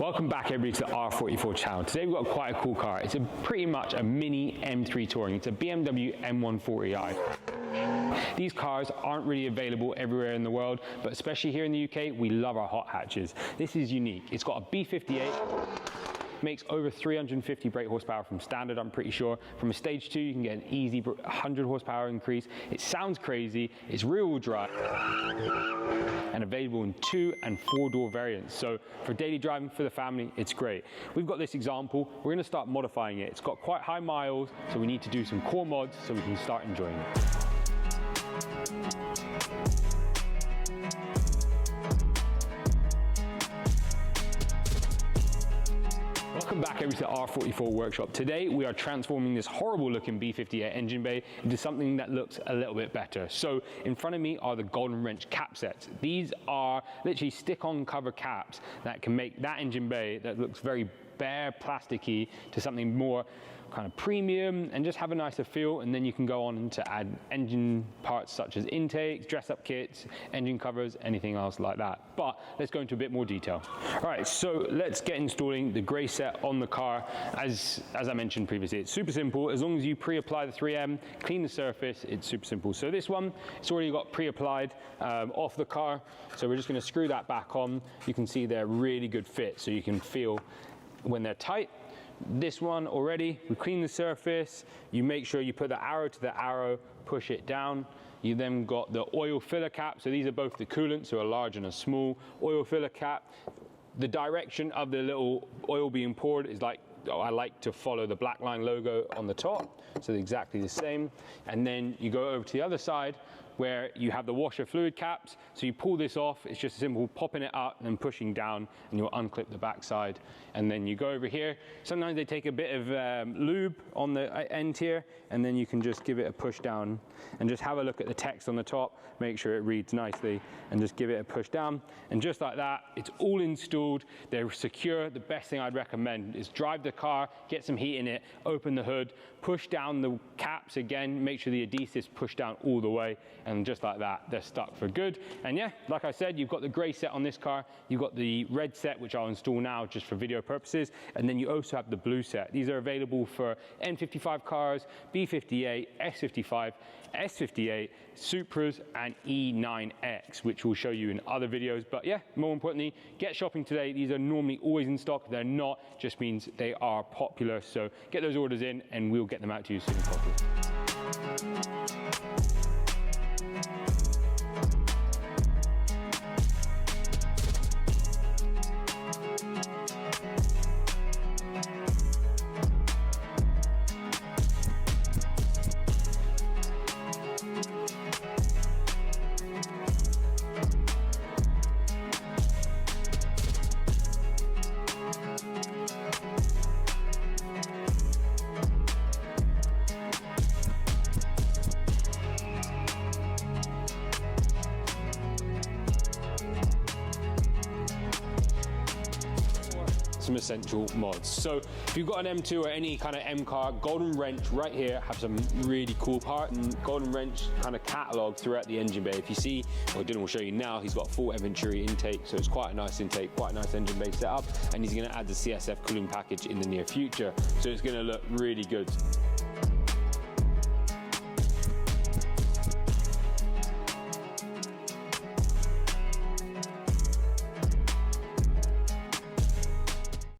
Welcome back everybody to the R44 channel. Today we've got quite a cool car. It's pretty much a mini M3 Touring. It's a BMW M140i. These cars aren't really available everywhere in the world, but especially here in the UK, we love our hot hatches. This is unique. It's got a B58, makes over 350 brake horsepower from standard, I'm pretty sure. From a stage 2, you can get an easy 100 horsepower increase. It sounds crazy, it's rear-wheel drive, and available in 2- and 4-door variants. So for daily driving, for the family, it's great. We've got this example, we're gonna start modifying it. It's got quite high miles, so we need to do some core mods so we can start enjoying it. Welcome back everybody to the R44 workshop. Today we are transforming this horrible looking B58 engine bay into something that looks a little bit better. So in front of me are the GoldenWrench Cap Sets. These are literally stick-on cover caps that can make that engine bay that looks very bare, plasticky, to something more kind of premium and just have a nicer feel. And then you can go on to add engine parts such as intakes, dress-up kits, engine covers, anything else like that. But let's go into a bit more detail. All right, so let's get installing the grey set on the car. As I mentioned previously, it's super simple. As long as you pre-apply the 3M, clean the surface, it's super simple. So this one, it's already got pre-applied off the car. So we're just gonna screw that back on. You can see they're really good fit, so you can feel when they're tight. This one already, we clean the surface, you make sure you put the arrow to the arrow, push it down. You then got the oil filler cap, so these are both the coolants, so a large and a small oil filler cap. The direction of the little oil being poured is like, I like to follow the black line logo on the top, so exactly the same. And then you go over to the other side where you have the washer fluid caps. So you pull this off, it's just simple popping it up and pushing down, and you'll unclip the back side. And then you go over here. Sometimes they take a bit of lube on the end here, and then you can just give it a push down and just have a look at the text on the top, make sure it reads nicely, and just give it a push down. And just like that, it's all installed, they're secure. The best thing I'd recommend is drive the car, get some heat in it, open the hood, push down the caps again, make sure the adhesives push down all the way, and just like that, they're stuck for good. And yeah, like I said, you've got the grey set on this car, you've got the red set, which I'll install now just for video purposes, and then you also have the blue set. These are available for N55 cars, B58, S55, S58, Supras, and E9X, which we'll show you in other videos. But yeah, more importantly, get shopping today. These are normally always in stock. They're not, just means they are popular. So get those orders in and we'll get them out to you as soon as possible. Some essential mods. So if you've got an M2 or any kind of M car, GoldenWrench right here have some really cool parts, and GoldenWrench kind of catalog throughout the engine bay. If you see, well, Dylan will show you now, he's got a full Venturi intake, so it's quite a nice intake, quite a nice engine bay setup, and he's going to add the CSF cooling package in the near future, so it's going to look really good.